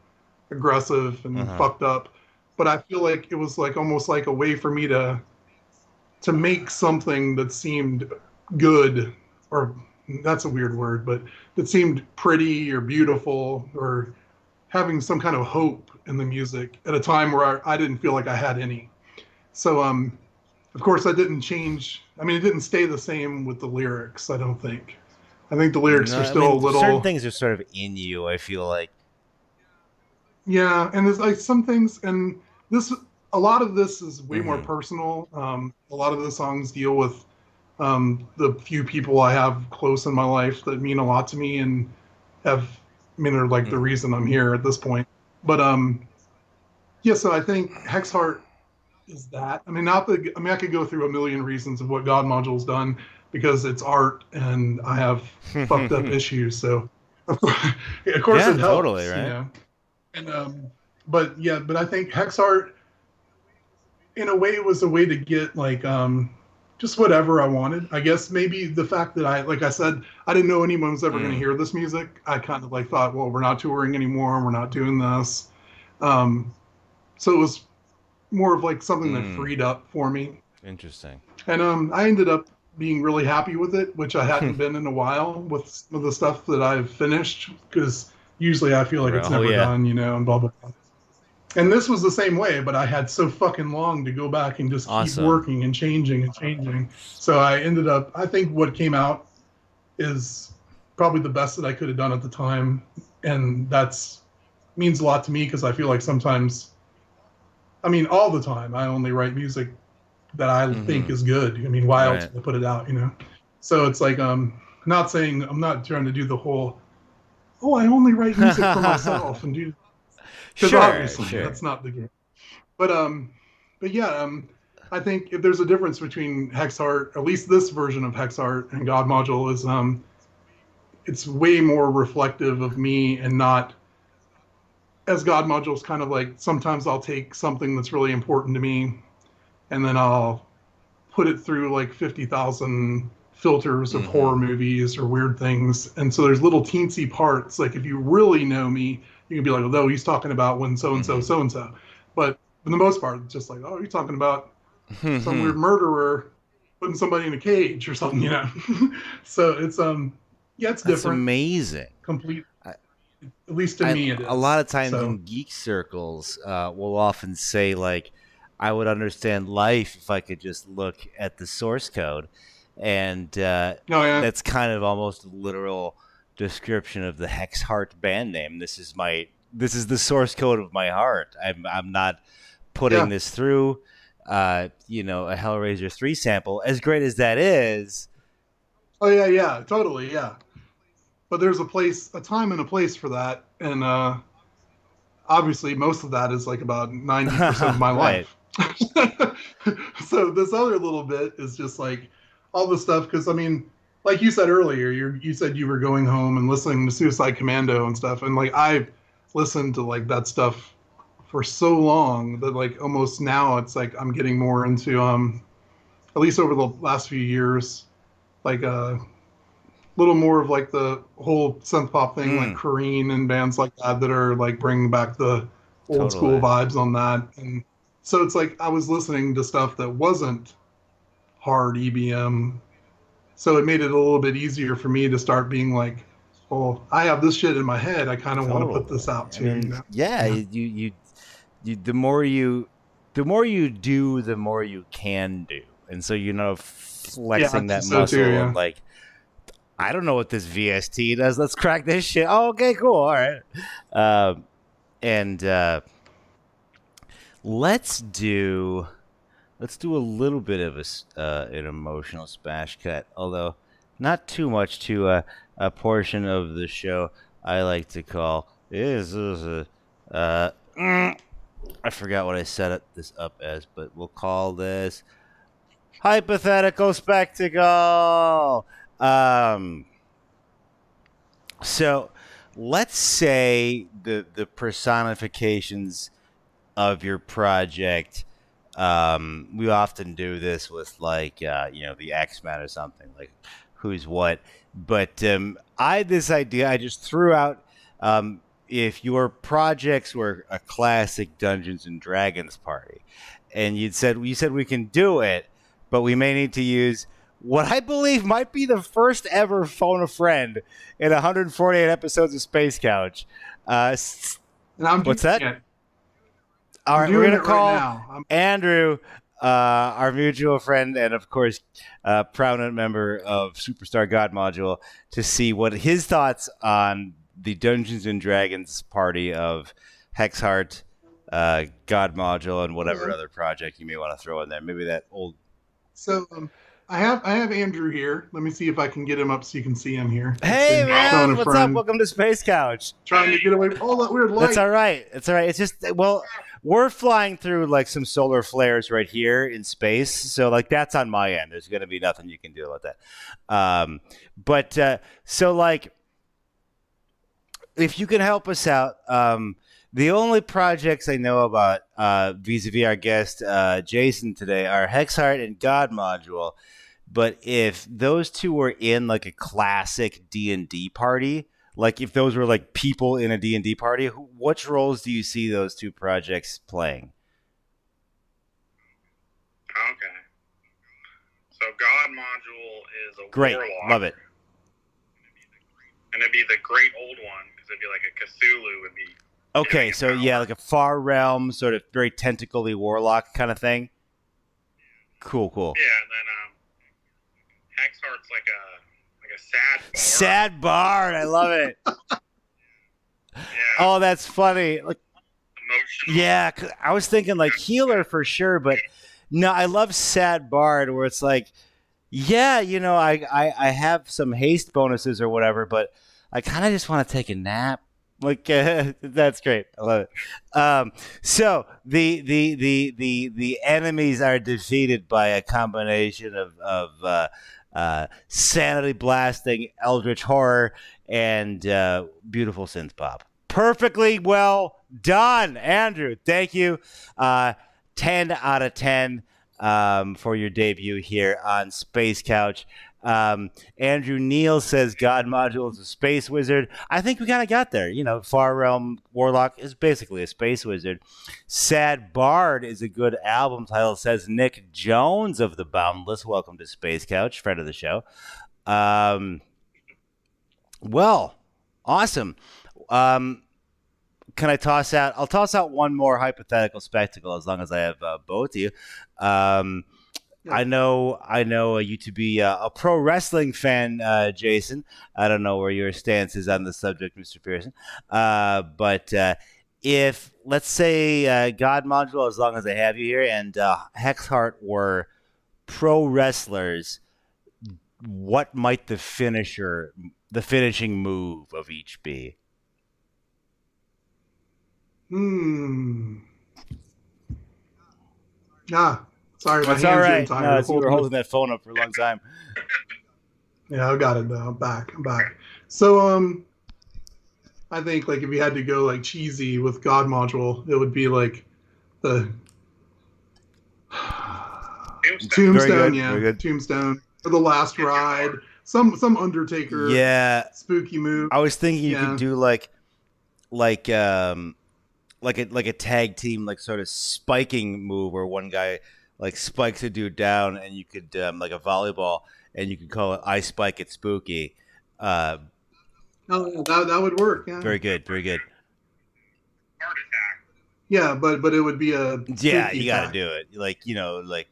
aggressive and Uh-huh. fucked up. But I feel like it was like almost like a way for me to make something that seemed good, or that's a weird word, but that seemed pretty or beautiful or having some kind of hope in the music at a time where I didn't feel like I had any. So of course I didn't change. I mean, it didn't stay the same with the lyrics, I don't think. I think the lyrics No, are I still a mean certain little, things are sort of in you, I feel like. yeah, and there's like some things, and this, a lot of this is way more Mm-hmm. personal. A lot of the songs deal with the few people I have close in my life that mean a lot to me and have, I mean, are like the Mm-hmm. reason I'm here at this point. But yeah, so I think Hexheart is that. I mean, not the. I mean, I could go through a million reasons of what God Module's done because it's art and I have fucked up issues. So, of course Yeah, it totally, helps, you right? know. And but yeah, but I think Hexheart, in a way, it was a way to get like just whatever I wanted. I guess maybe the fact that like I said, I didn't know anyone was ever going to Mm. hear this music. I kind of like thought, well, we're not touring anymore. We're not doing this. Um, so it was more of like something that Mm. freed up for me. Interesting. And I ended up being really happy with it, which I hadn't been in a while with some of the stuff that I've finished because usually I feel like it's Oh never yeah. done, you know, and blah blah blah. And this was the same way, but I had so fucking long to go back and just keep Awesome. working and changing and changing. So I ended up, I think what came out is probably the best that I could have done at the time, and that's means a lot to me because I feel like sometimes, I mean, all the time, I only write music that I think Mm-hmm. is good. I mean, why else Right. would I put it out, you know? So it's like, not saying I'm not trying to do the whole, oh, I only write music for myself and do, because Sure, obviously sure. that's not the game. But but yeah, I think if there's a difference between HexHeart, at least this version of HexHeart and God Module is it's way more reflective of me and not as God Module is kind of like sometimes I'll take something that's really important to me and then I'll put it through like 50,000 filters of horror Mm-hmm. movies or weird things. And so there's little teensy parts. Like if you really know me, you can be like, oh, he's talking about when so and so, Mm-hmm. so and so. But for the most part, it's just like, oh, you're talking about some Mm-hmm. weird murderer putting somebody in a cage or something, you know. So it's yeah, it's That's different. amazing. Complete, I, at least to me it a lot is. of times So in geek circles, will often say like, "I would understand life if I could just look at the source code," and no, yeah. that's kind of almost a literal description of the Hex Heart band name. This is the source code of my heart. I'm not putting Yeah. this through. A Hellraiser 3 sample, as great as that is. Oh yeah, yeah, totally, yeah. But there's a place, a time and a place for that. And obviously most of that is like about 90% of my Right. life. So this other little bit is just like all the stuff because I mean, like you said earlier, you said you were going home and listening to Suicide Commando and stuff, and like I've listened to like that stuff for so long that like almost now it's like I'm getting more into at least over the last few years like little more of like the whole synth pop thing, like Mm, Kareen and bands like that that are like bringing back the old school totally. vibes on that. And So it's like I was listening to stuff that wasn't hard EBM. So it made it a little bit easier for me to start being like, oh, I have this shit in my head. I kind of want to put this Totally. out I too, mean, yeah, Yeah. the more you do, the more you can do, and so Yeah, flexing I'd say that so too, muscle of yeah. like, I don't know what this VST does. Let's crack this shit. Oh, okay, cool. All right. And let's do a little bit of an emotional smash cut, although not too much to a portion of the show I like to call I forgot what I set this up as, but we'll call this hypothetical spectacle. Um, so let's say the personifications of your project. We often do this with like the X-Men or something, like who's what. But I had this idea I just threw out. If your projects were a classic Dungeons and Dragons party, and you said we can do it, but we may need to use what I believe might be the first ever phone a friend in 148 episodes of Space Couch. And I'm What's doing that? it. All I'm right, we're doing gonna it right call now. Andrew, our mutual friend, and of course, prominent member of Superstar God Module, to see what his thoughts on the Dungeons and Dragons party of HEXHEART, God Module, and whatever other project you may want to throw in there. Maybe that old. So I have Andrew here. Let me see if I can get him up so you can see him here. Let's Hey see. Phone man, a what's up? friend. Welcome to Space Couch. Trying to get away from all that weird light. That's all right. It's all right. It's just we're flying through like some solar flares right here in space, so like that's on my end. There's going to be nothing you can do about that. But so like, if you can help us out, the only projects I know about vis-a-vis our guest Jasyn today are HEXHEART and God Module. But if those two were in like a classic D&D party, like if those were like people in a D&D party, which roles do you see those two projects playing? Okay. So God Module is a Great. warlock. Love it. And it'd be the great old one, because it'd be like a Cthulhu would be. Okay, so yeah, like a far realm, sort of very tentacly warlock kind of thing. Cool. Yeah, and then HEXHEART's like a sad bard. Sad bard, I love it. Yeah. Oh, that's funny. Like, Emotional. yeah, 'cause I was thinking like healer for sure, but no, I love sad bard where it's like, yeah, I have some haste bonuses or whatever, but I kind of just want to take a nap. Like that's great. I love it. So the enemies are defeated by a combination of sanity blasting eldritch horror and beautiful synth pop. Perfectly well done, Andrew. Thank you. 10 out of 10 for your debut here on Space Couch. Andrew Neal says God Module is a space wizard. I think we kind of got there. Far Realm Warlock is basically a space wizard. Sad Bard is a good album title, says Nick Jones of the Boundless. Welcome to Space Couch, friend of the show. Well, awesome. Can I toss out? I'll toss out one more hypothetical spectacle as long as I have both of you. I know you to be a pro wrestling fan, Jasyn. I don't know where your stance is on the subject, Mr. Pearson. But if, let's say, God Module, as long as I have you here, and HEXHEART were pro wrestlers, what might the finishing move of each be? Sorry, my That's hands all are right. tired. No, you were holding that phone up for a long time. Yeah, I got it though. I'm back. So I think like if you had to go like cheesy with God Module, it would be like the Tombstone, yeah, Tombstone, or the Last Ride, some Undertaker, yeah, spooky move. I was thinking you could do like a tag team like sort of spiking move where one guy like spikes a dude down, and you could like a volleyball, and you could call it "I spike it spooky." Uh, Oh, yeah, that would work. Yeah. very good, very good. Heart attack. Yeah, but it would be a Yeah, spooky you got to attack. do it. Like like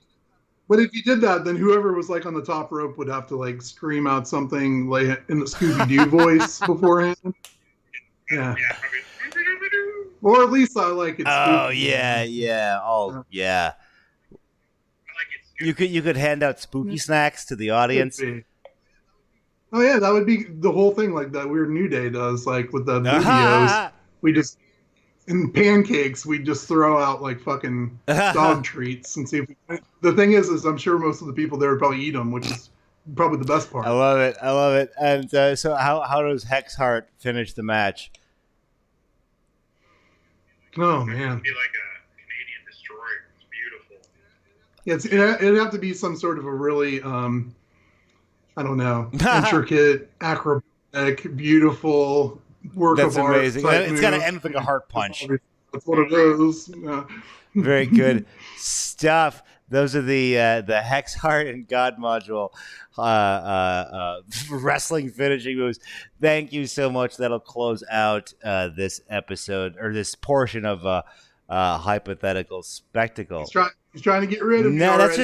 But if you did that, then whoever was like on the top rope would have to like scream out something like in the Scooby Doo voice beforehand. Yeah. Probably. Or at least I like it. oh Spooky. yeah. Oh yeah. I like it. You could hand out spooky snacks to the Could audience. be. Oh yeah, that would be the whole thing, like that Weird New Day does, like with the videos. Ah! We just in pancakes, we just throw out like fucking dog treats and see if the thing is I'm sure most of the people there would probably eat them, which is probably the best part. I love it. I love it. And so, how does HEXHEART finish the match? Oh It'd man, be like a Canadian destroyer. It's beautiful. it'd have to be some sort of a really I don't know, intricate, acrobatic, beautiful work That's of art. amazing. type It's got to move. end with like a heart punch. That's what it is. Yeah. Very good stuff. Those are the HEXHEART and God module wrestling finishing moves. Thank you so much. That'll close out this episode or this portion of hypothetical spectacle. He's trying to get rid of me No, already.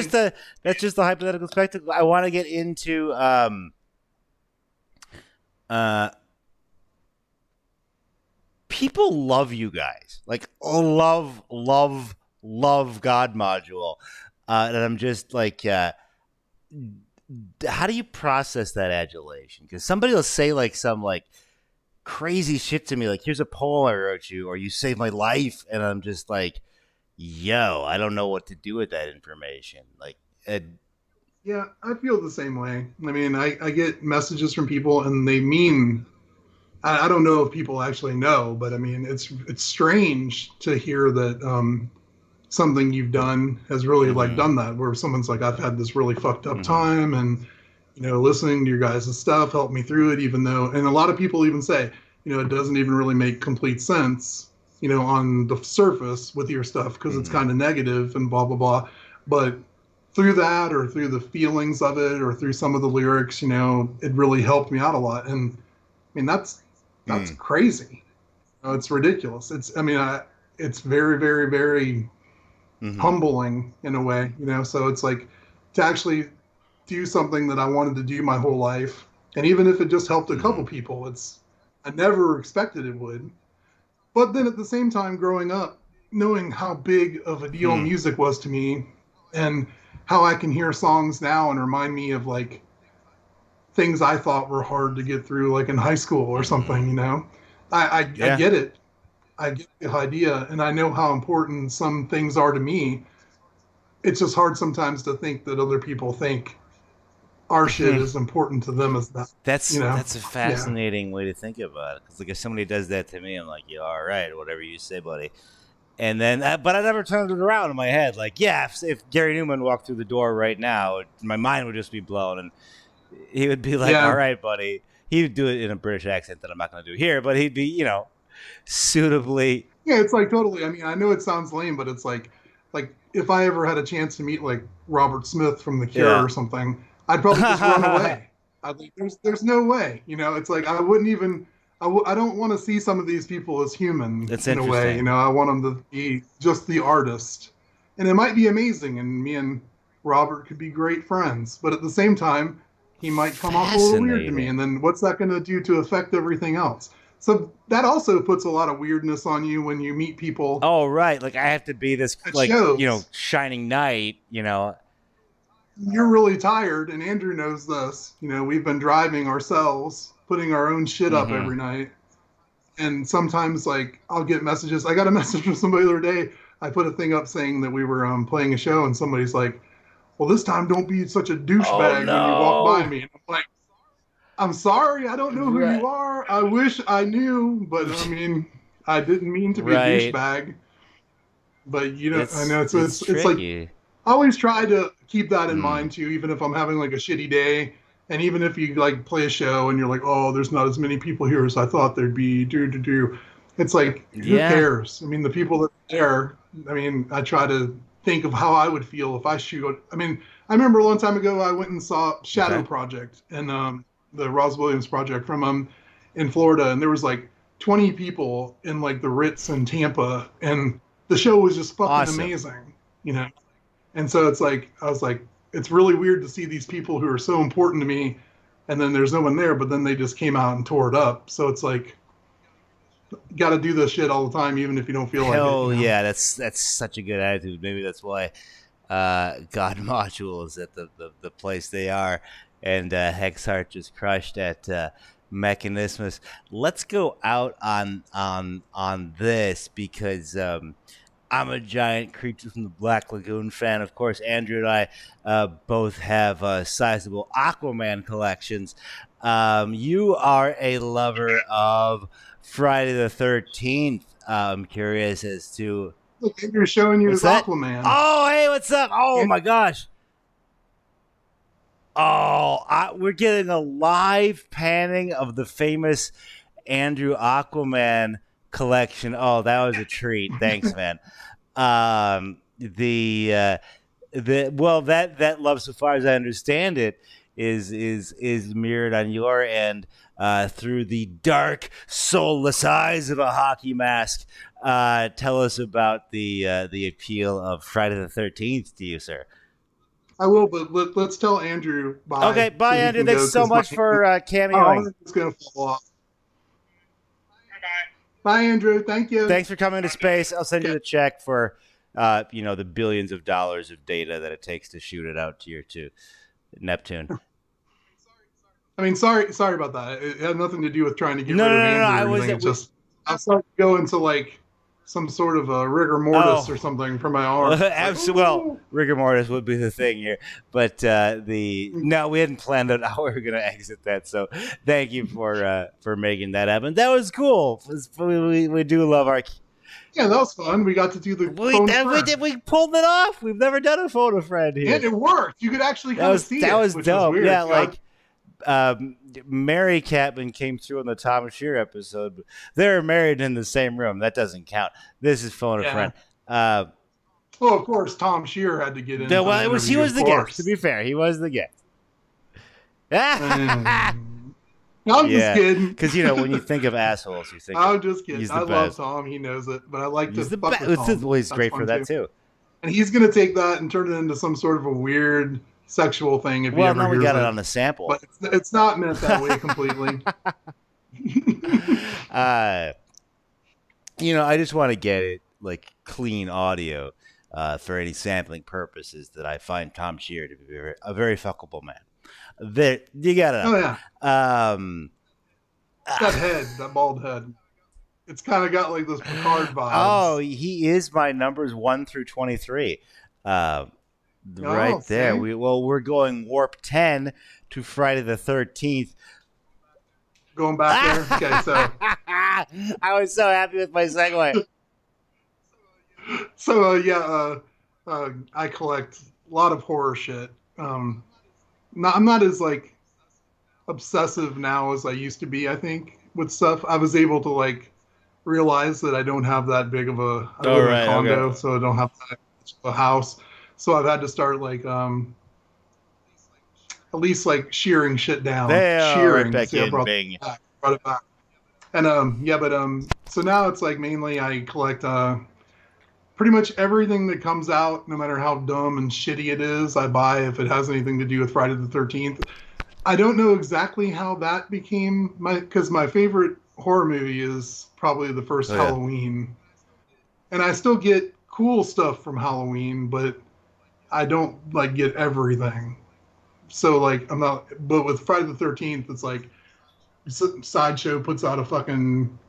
that's just the hypothetical spectacle. I want to get into people love you guys, like love God module, and I'm just like, how do you process that adulation? Because somebody will say like some like crazy shit to me, like here's a poem I wrote you, or you saved my life, and I'm just like, yo, I don't know what to do with that information. Like, Yeah, I feel the same way. I mean, I get messages from people and they mean, I don't know if people actually know, but I mean, it's strange to hear that something you've done has really like done that, where someone's like, I've had this really fucked up time, and listening to your guys' stuff helped me through it, even though, and a lot of people even say, it doesn't even really make complete sense, on the surface with your stuff because it's kind of negative and blah blah blah, but through that or through the feelings of it or through some of the lyrics, it really helped me out a lot. And I mean, that's crazy. It's ridiculous. It's very, very, very humbling in a way, so it's like to actually do something that I wanted to do my whole life. And even if it just helped a couple people, I never expected it would. But then at the same time, growing up, knowing how big of a deal music was to me, and how I can hear songs now and remind me of like things I thought were hard to get through, like in high school or something, I get it. I get the idea, and I know how important some things are to me. It's just hard sometimes to think that other people think our shit is important to them as that. That's a fascinating way to think about it. Because like if somebody does that to me, I'm like, yeah, all right, whatever you say, buddy. And then, but I never turned it around in my head. Like, yeah, if Gary Newman walked through the door right now, my mind would just be blown, and he would be like, all right, buddy. He would do it in a British accent that I'm not going to do here, but he'd be, suitably. Yeah, it's like totally. I mean, I know it sounds lame, but it's like if I ever had a chance to meet like Robert Smith from The Cure or something, I'd probably just run away. I'd like, there's no way. It's like I wouldn't even. I don't want to see some of these people as human. That's in a way. I want them to be just the artist, and it might be amazing. And me and Robert could be great friends, but at the same time, he might come off a little weird to me. And then what's that going to do to affect everything else? So that also puts a lot of weirdness on you when you meet people. Oh, right. Like I have to be this, like, shows. shining knight, You're really tired, and Andrew knows this. We've been driving ourselves, putting our own shit up every night. And sometimes, like, I'll get messages. I got a message from somebody the other day. I put a thing up saying that we were playing a show, and somebody's like, well, this time don't be such a douchebag when you walk by me. And I'm like, I'm sorry, I don't know who you are. I wish I knew, but I mean, I didn't mean to be a douchebag. But I know it's like I always try to keep that in mind too, even if I'm having like a shitty day, and even if you like play a show and you're like, oh, there's not as many people here as I thought there'd be. It's like, who Yeah. cares? I mean, the people that are there, I mean, I try to think of how I would feel if I shoot. I mean, I remember a long time ago, I went and saw Shadow Okay. Project and the Ross Williams project from in Florida, and there was like 20 people in like the Ritz in Tampa, and the show was just fucking Awesome. amazing, you know. And so it's like I was like, it's really weird to see these people who are so important to me, and then there's no one there, but then they just came out and tore it up. So it's like, got to do this shit all the time, even if you don't feel like it, you Hell know. yeah, that's such a good attitude. Maybe that's why God Module is at the place they are, and HEXHEART just crushed at Mechanismus. Let's go out on this because I'm a giant Creature from the Black Lagoon fan. Of course, Andrew and I both have sizable Aquaman collections. You are a lover of Friday the 13th. I'm curious as to Look, you're showing you what's his that? Aquaman. Oh, hey, what's up? Oh And my gosh. Oh, we're getting a live panning of the famous Andrew Aquaman collection. Oh, that was a treat. Thanks, man. The well, that love, so far as I understand it, is mirrored on your end through the dark, soulless eyes of a hockey mask. Tell us about the appeal of Friday the 13th to you, sir. I will, but let's tell Andrew Okay, bye so bye, he Andrew. can Thanks go so because my much for cameoing. arm is going to fall off. Bye. Bye, Andrew. Thank you. Thanks for coming to space. I'll send you Okay. the check for the billions of dollars of data that it takes to shoot it out to Neptune. I mean, sorry about that. It had nothing to do with trying to get No, rid no, of no, no. Andrew I or was anything. at. It's just I started to go into like some sort of a rigor mortis or Oh, something for my arm. Like, absolutely. Well, rigor mortis would be the thing here, but no, we hadn't planned out how we were going to exit that. So, thank you for making that happen. That was cool. We do love our. yeah, that was fun. We got to do the phone a friend, We pulled it off. We've never done a photo friend here. and it worked. You could actually That kind of was see that it, was which was dope. weird. Yeah, like Mary Catman came through in the Tom Shear episode. But they're married in the same room. That doesn't count. This is phone a Yeah. friend. Well, of course, Tom Shear had to get in. Well, for the he interview, was of the course. guest. To be fair, he was the guest. I'm just kidding. Because when you think of assholes, you think I'm just kidding. he's the I love best. Tom. He knows it, but I like He's to the fuck best. with Tom. Well, he's That's great fun for that too. And he's gonna take that and turn it into some sort of a weird sexual thing if he Well, ever now we hears got it it. on the sample. But it's not meant that way completely. I just want to get it like clean audio for any sampling purposes. That I find Tom Shear to be a very fuckable man. You got it. Oh yeah, that that head, that bald head. It's kind of got like those Picard vibes. Oh, he is my numbers 1 through 23. Right there. See? We're going warp 10 to Friday the 13th. Going back there. Okay, so I was so happy with my segue. I collect a lot of horror shit. I'm not as like obsessive now as I used to be. I think with stuff, I was able to like realize that I don't have that big of a. I live in a condo, okay. so I don't have that much of a house. So I've had to start like at least like shearing shit down. Shearing. Right back See, I in, brought bing. brought it back. And so now it's like mainly I collect pretty much everything that comes out, no matter how dumb and shitty it is, I buy if it has anything to do with Friday the 13th. I don't know exactly how that became because my favorite horror movie is probably the first Halloween. And I still get cool stuff from Halloween, but I don't like get everything. So like but with Friday the 13th, it's like Sideshow puts out a fucking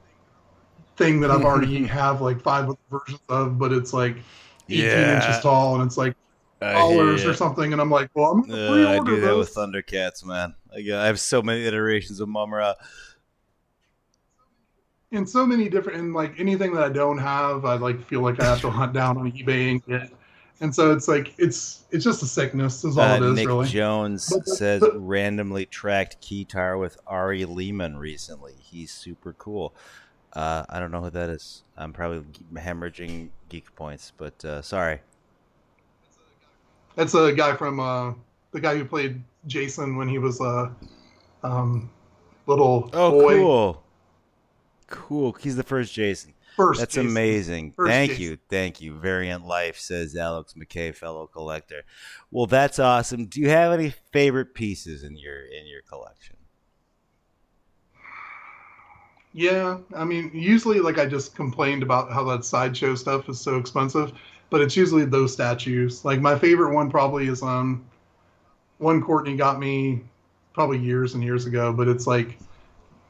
thing that I've already have like 5 other versions of, but it's like 18 inches tall and it's like dollars or something, and I'm like, well, I'm gonna pre-order I do that those. with Thundercats, man. I have so many iterations of Mumra. And so many different, and like anything that I don't have, I like feel like I have to hunt down on eBay and get. And so it's like it's just a sickness is all it is. Nick really. Jones says randomly tracked Keytar with Ari Lehman recently. He's super cool. I don't know who that is. I'm probably hemorrhaging geek points, but sorry. That's a guy from the guy who played Jason when he was a little Oh, boy. Cool. He's the first Jasyn. First That's Jason. amazing. First Thank Jason. you. Thank you. Variant Life, says Alex McKay, fellow collector. Well, that's awesome. Do you have any favorite pieces in your collection? Yeah, I mean, usually like I just complained about how that sideshow stuff is so expensive, but it's usually those statues. Like my favorite one probably is one Courtney got me probably years and years ago, but it's like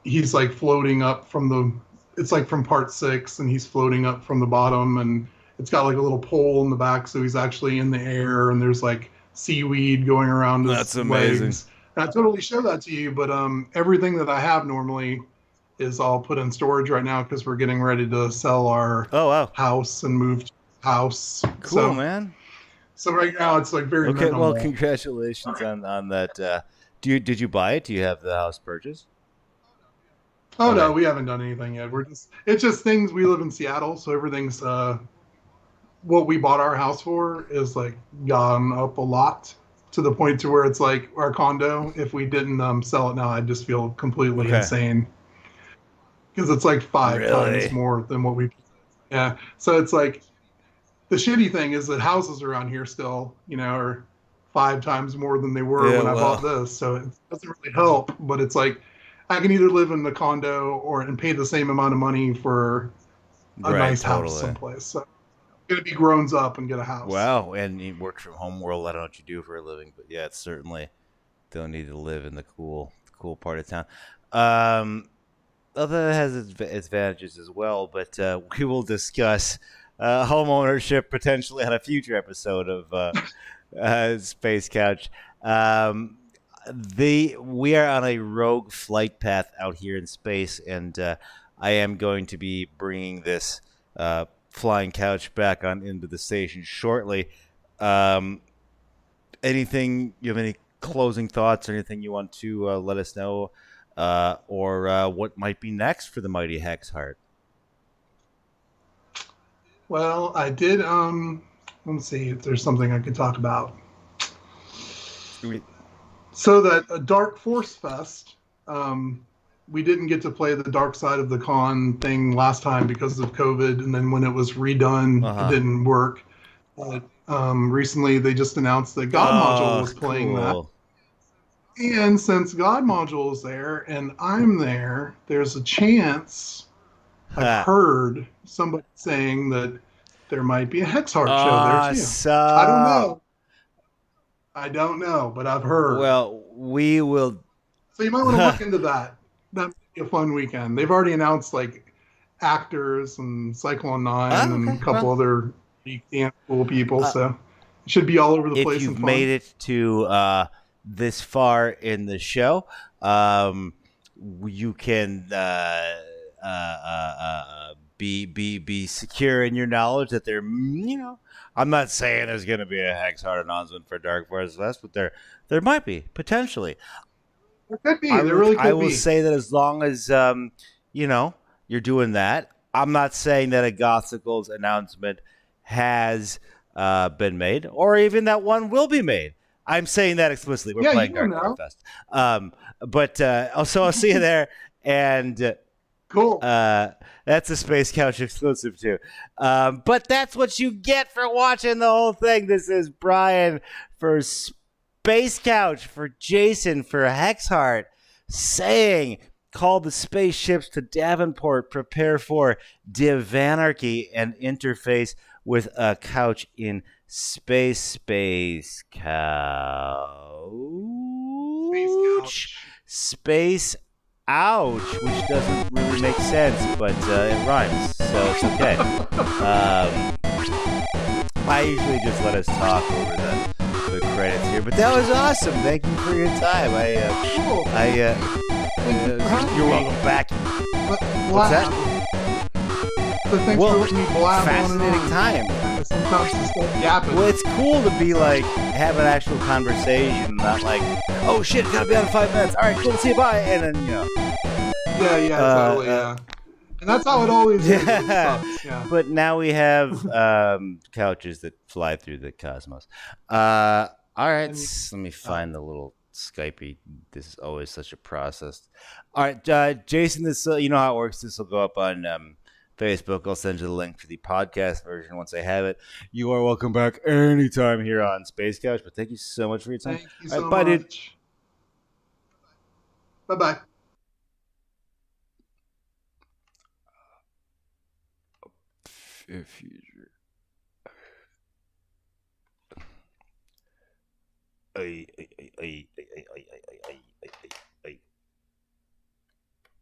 he's like floating up from it's like from part 6 and he's floating up from the bottom and it's got like a little pole in the back so he's actually in the air and there's like seaweed going around his That's amazing. legs. And I totally show that to you, but everything that I have normally is all put in storage right now because we're getting ready to sell our house and move to house. Cool, man. So right now it's like very okay. minimal. Well, congratulations on that. Did you buy it? Do you have the house purchased? Oh no, we haven't done anything yet. It's just things. We live in Seattle, so everything's what we bought our house for is like gone up a lot to the point to where it's like our condo. If we didn't sell it now, I'd just feel completely insane because it's like 5 times more than what we. Yeah, so it's like the shitty thing is that houses around here still, are 5 times more than they were when I bought this. So it doesn't really help, but it's like I can either live in the condo and pay the same amount of money for a nice house someplace. So I'm going to be grown up and get a house. Wow, and you work from home world. I don't know what you do for a living, but yeah, it's certainly don't need to live in the cool part of town. Although it has its advantages as well, but we will discuss home ownership potentially on a future episode of Space Couch. We are on a rogue flight path out here in space, and I am going to be bringing this flying couch back on into the station shortly. Anything? You have any closing thoughts or anything you want to let us know, or what might be next for the mighty HEXHEART? Well, I did. Let's see if there's something I could talk about. So that Dark Force Fest, we didn't get to play the Dark Side of the Con thing last time because of COVID, and then when it was redone, it didn't work. But recently, they just announced that God Module was playing that. And since God Module is there and I'm there, there's a chance I've heard somebody saying that there might be a HEXHEART show there too. I don't know, but I've heard. Well, we will. So you might want to look into that. That might be a fun weekend. They've already announced like actors and Cyclone 9 and a couple other cool people. So it should be all over the place. If you've made it to this far in the show, you can be secure in your knowledge that there, I'm not saying there's going to be a HEXHEART announcement for Dark Force Fest, but there might be, potentially. There could be. There really could be. I will say that as long as, you're doing that, I'm not saying that a Gothicals announcement has been made, or even that one will be made. I'm saying that explicitly. We're playing Dark Force Fest. But also, I'll see you there. And cool. That's a Space Couch exclusive too. But that's what you get for watching the whole thing. This is Brian for Space Couch, for Jasyn, for HEXHEART, saying, call the spaceships to Davenport, prepare for Divanarchy, and interface with a couch in space. Space ouch, which doesn't really make sense, but it rhymes, so it's okay. I usually just let us talk over the credits here, but that was awesome. Thank you for your time. You're welcome back. What's that? So thanks for letting me blab fascinating on time. Sometimes the stuff yapping. Well, it's cool to be like, have an actual conversation, not like, oh shit, gotta be out in 5 minutes. All right, cool, see you, bye. And then, Yeah, totally, yeah. And that's how it always is. It Yeah. sucks. Yeah. But now we have couches that fly through the cosmos. All right, And you, let me find the little Skypey. This is always such a process. All right, Jasyn, this you know how it works. This will go up on Facebook. I'll send you the link for the podcast version once I have it. You are welcome back anytime here on Space Couch. But thank you so much for your time. thank you All right, so bye, dude. much. Bye bye. Future. Ay, ay, ay, ay, ay, ay, ay, ay, ay.